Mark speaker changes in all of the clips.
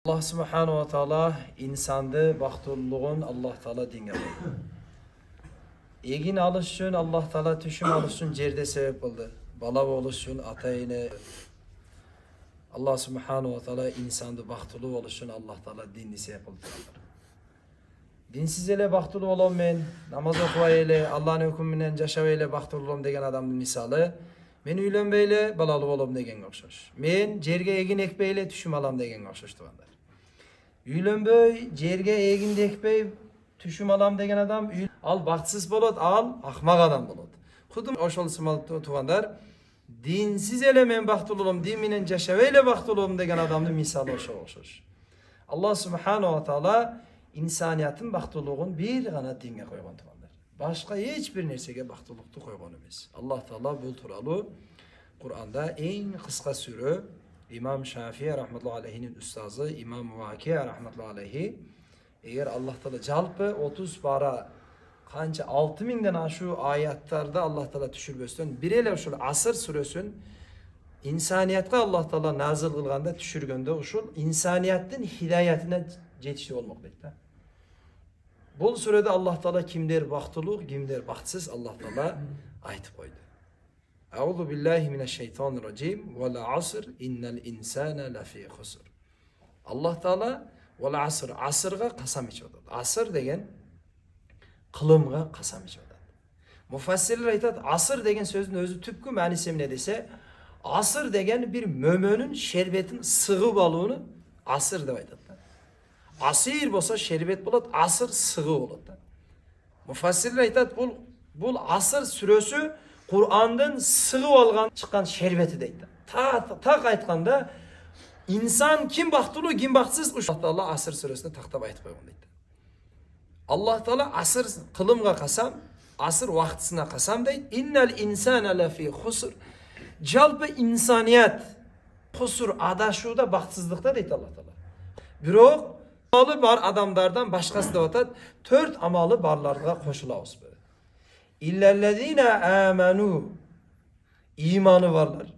Speaker 1: Allah subhanahu wa ta'ala insandı baxtulluğun Allah ta'ala dinge koydu. Egin alış üçün Allah ta'ala tüşüm alış üçün cerde sebep oldu. Bala oluş üçün atayını Allah subhanahu wa ta'ala insandı baxtulu oluş üçün Allah ta'ala dinni sebep oldu. Dinsiz ele baxtulu olom men, namaz okuay ele, Allah'ın hükmünden yaşav ele baxtulu olom degen adamın misali. Men uylenbeyle balalı olom degen okşoş. Men jerge egin ekbeyle tüşüm alam degen okşoş tuğanlar. Uylenbey, jerge egin ekbey tüşüm alam degen adam al baxtsız bolot, al ahmak adam bolot. Xudum oşol sımal tuğanlar. Dinsiz ele men baxtulu olom, din menen yaşav ele baxtulu olom degen adamın misali okşoş. Allah subhanahu wa ta'ala insaniyatın baxtuluğun bir gana dinge koygan tuğanlar. Başka hiçbir nersege baxtılıqты koygan emas. Allah Taala bu turalı Kur'an'da en kısa sürü İmam Şafii rahmetullahi aleyhi'nin ustazı İmam Vaki rahmetullahi aleyhi eğer Allah Taala jalpı 30 bara kança 6000'den aşu ayatlarda Allah Taala düşürböstön birele uşul asır sürösün insaniyatga Allah Taala nazil kılganda düşürgönde uşul insaniyatın hidayetine жетişi olmak deydi. Bu sürede Allah Taala kimler baxtılıq, kimler baxtsız Allah Taala aytıp koydu. Euzu billahi mineşşeytanirracim ve la asr innel insane lafi husr. Allah Taala ve la asr asırga qasam içip otadı. Asır degen kılımga qasam içip otadı. Mufassirler aytadi, asır degen sözün özü tüpkü manisi ne dese, asır degen bir mömönün şerbetin sığı balığını asır dep aytadi. Asir bolsa şerbet bolat, asır sığı bolat. Mufassirler aytadi, bu asır sürösü Kur'an'dan sığı olgan çıkan şerbeti deydi. Tak aytkanda insan kim baxtılı, kim baxtsız Allah Taala asır sürösünde taktap aytıp koygan deydi. Allah Taala asır kılımga qasam, asır vaqtısına qasam deydi. İnnel insane lafi husr. Jalpı insaniyat husur adaşuda baxtsızlıkta deydi Allah Taala. Birok amalı bar adamlardan başkası da otat, 4 amalı barlarga koşulabız böyle. İllellezine amenu imanı varlar.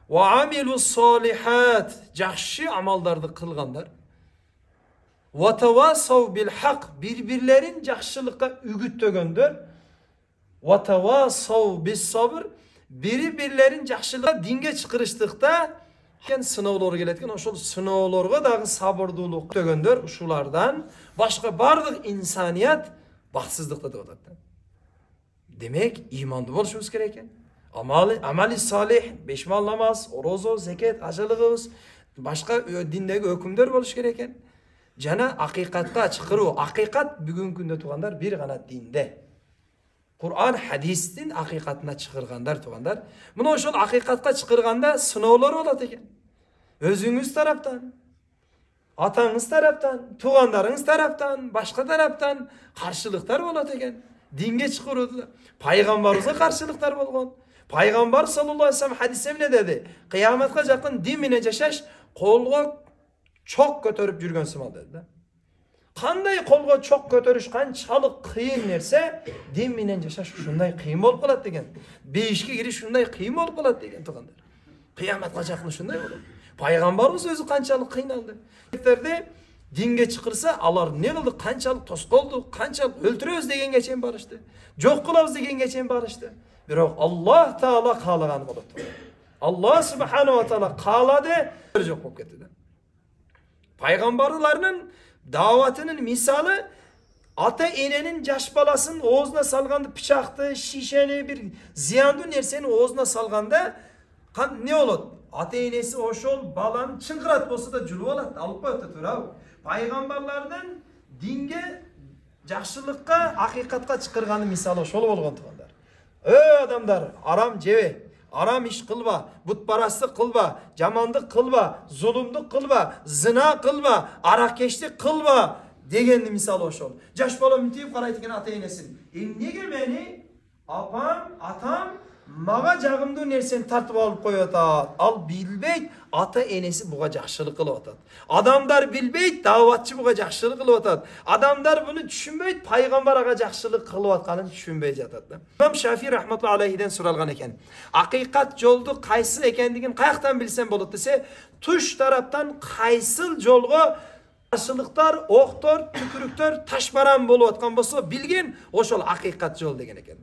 Speaker 1: Ve amilus salihat yaxşı amallardı kılganlar. Ve tevasav bil hak birbirlerin yaxşılıkka ügüt dögöndür. Ve tevasav bis sabr birbirlerin yaxşılıkka dinge çıkırıştıkta sınavlar geletken oşol sınavlarga dagı sabırlılık dögöndür. Uşulardan başka bardık insaniyat baxtsızlıkta da otadı. Demek imanlı boluşumuz gereken. Amali salih, beşmal namaz, orozo, zeket, acılığımız, başka dindeki hükümler boluş gereken. Jana hakikatka çıkırı. Hakikat bugün günde tuğanlar bir gana dinde. Kur'an hadistin hakikatına çıkırganlar tuğanlar. Bunu oşol hakikatka çıkırganda sınavlar olat eken. Özünüz taraftan, atanız taraftan, tuğanlarınız taraftan, başka taraftan karşılıklar olat eken. Dinge çıkırdı. Peygamberimize karşılıklar bolgon. Peygamber sallallahu aleyhi ve sellem hadise ne dedi? Kıyametga jakın din menen yaşaş kolga çok götürüp жүргөн сымал dedi. Kanday kolga çok götürüş kançalık kıyın nerse din menen yaşaş şunday kıyın bolup kalat degen. Beşike giriş şunday kıyın bolup kalat degen tuğanlar. Kıyametga jakın şunday bolot. Peygamberimiz özü kançalık kıyınaldı. Dinge çıkırsa alar ne kıldı, kançalık toskoldu, kançalık öldüröz degen geçen barıştı. Jok kılabız degen geçen barıştı. Biroq Allah Taala kalagan bolup turdu. Allah subhanahu wa taala kaladı, jok bolup ketdi. Peygamberlerinin davatının misali ata enenin jaş balasının oğuzuna salganda bıçaktı, şişeni bir ziyandı nerseni oğuzuna salganda ne olur? Ata enesi oşol balanın çınkırat bolsa da julup alat, alıp koyup turab. Peygamberlerden dinge жақшылыққа, hakikatқа çıkırganı misali şol bolgan tuğanlar. Ey adamlar, aram jebe, aram iş kılba, butparastlık kılba, jamandık kılba, zulümdük kılba, zina kılba, arakeşlik kılba degendi misali oşol. Jaş bala münteyip karayt eken ata enesin. Nege meni apam, atam maga jagımdуу nerseni tartып alıp koyup atat. Al bilbeyt, ata enesi buga jakşılık kılıp atat. Adamlar bilbeyt, davatçı buga jakşılık kılıp atat. Adamlar bunu düşünbeyt, paygambar aga jakşılık kılıp atkanын düşünbey jatat. İmam Şafii rahmetullahi aleyhiden suralgan eken. Hakikat joldu kaysı ekendigin kayaktan bilsen bolot dese, tuş taraftan kaysıl jolga karşılıklar, oktor, tükürüktör, taşbaran bolup atkan bolsa bilgin, oşol hakikat jol degen eken.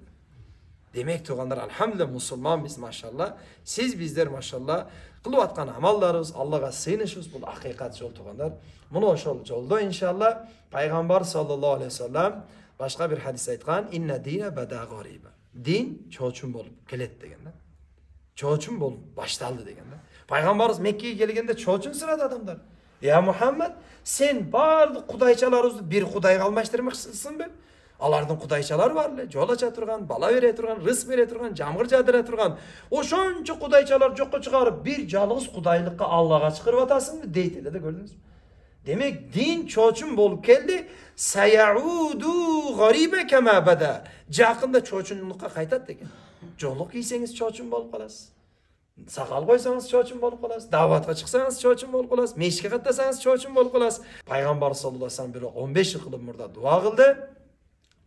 Speaker 1: Demek tuğanlar elhamdülillah musulman biz maşallah. Siz bizler maşallah kılıp atkan amallarız, Allah'a sığınışız. Bu hakikat yol tuğanlar. Bunu oşol yolda inşallah Peygamber sallallahu aleyhi ve sellem başka bir hadis aytkan. İnne dine beda garibe. Din çoğuçun bolup kelet degenler. Çoğuçun bolup baştaldı degenler. Peygamberimiz Mekke'ye gelgende çoğuçun sırada adamlar. Ya Muhammed sen bardı kudayçalarızı bir kuday kalmaştırmışsın be. Alardın kudayçalar var. Jol aça turgan, bala bere turgan, rızk bere turgan, jamgır jadыра turgan. Oşonço kudayçalar jokka çıkarıp bir жалгыз kudaylıkka Allah'a çıkarıp atasın mı? Deyt de gördünüz mü? Demek din çoçun bolup keldi. Sayaudu garibe kema bada. Jakında çoçunlukka kaytat degen. Joluk giyseniz çoçun bolup kalasız. Sakal koysanız çoçun bolup kalasız. Davatga çıksanız çoçun bolup kalasız. Meşke katlasanız çoçun bolup kalasız. Peygamber sallallahu aleyhi ve sellem bir 15 yıl kılıp murda dua kıldı.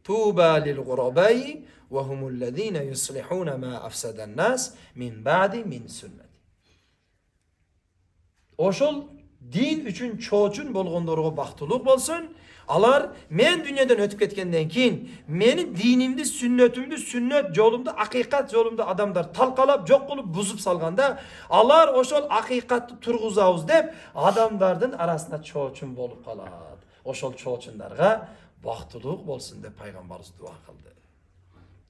Speaker 1: Tuba lil gurabai ve humullezine yuslihuna ma afsadan nas min ba'di min sünneti. Oşol din üçün çoğuçun bolgondorgo baktılık bolsun. Alar men dünyadan ötüp ketkenden keyin meni dinimdi, sünnetimdi, sünnet yolumda, hakikat yolumda adamlar talkalap, jok kılıp buzup salganda alar oşol hakikatты turguzabız dep adamlardın arasında çoğuçun bolup kalat. Oşol çoğuçunlarga baktılık bolsun dep Peygamberimiz dua kıldı.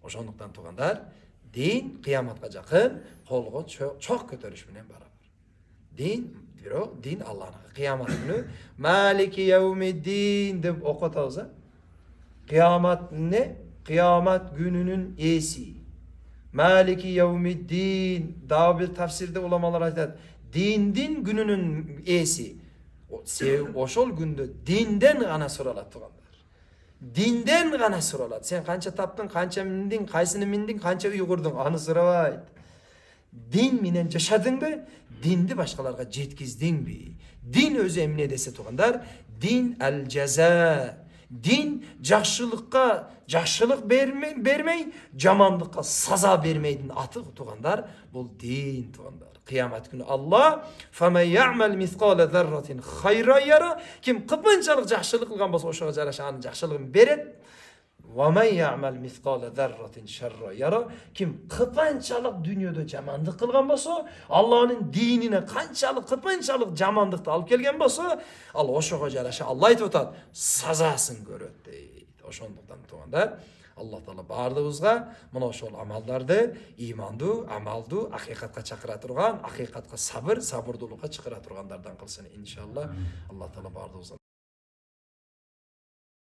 Speaker 1: Oşonduktan tuğanlar din kıyamatga jakın kolgo çok kötörüş menen barabar. Din Allah'ın kıyamet günü Maliki yevmiddin dep okutabız. Kıyamet ne? Kıyamet gününün esi. Maliki yevmiddin. Daha bir tafsirde ulamalar aytat. Din gününün esi. Oşol günde dinden gana soralat tuğanlar. Dinden gana soralat. Sen kança taptın, kança mindin, kaysını mindin, kança uygurdun. Anı sorabay. Din minen yaşadın mı? Dindi başkalarga jetkizdin mi? Din özü emne dese tuğanlar. Din el ceza. Din jakşılıkka jakşılık bermey, jamanlıkka saza bermeydin atı tuğanlar. Bu din tuğanlar. Kıyamet günü Allah فَمَنْ يَعْمَلْ مِثْقَالَ ذَرَّةٍ خَيْرًا يَرَى. Kim kıpınçalık jakşılık kılgan bolsa oşoğa jaraşa anın jakşılığını beret. وَمَنْ يَعْمَلْ مِثْقَالَ ذَرَّةٍ شَرًّا يَرَى. Kim kıpınçalık dünyada jamanlık kılgan bolsa, Allah'ın dinine kançalık kıpınçalık jamanlıkta alıp kelgen bolsa, Allah oşoğa jaraşa Allah aytıp atat, sazasın göröt deydi. Oşonduktan tuğanlar Allah Taala bardığımızga mına oşol amallardı, imandu, amaldu, hakikatga çakıra turgan, hakikatga sabır, sabırdulukka çıkıra turganlardan kılsın inşallah. Allah Taala bardığımızga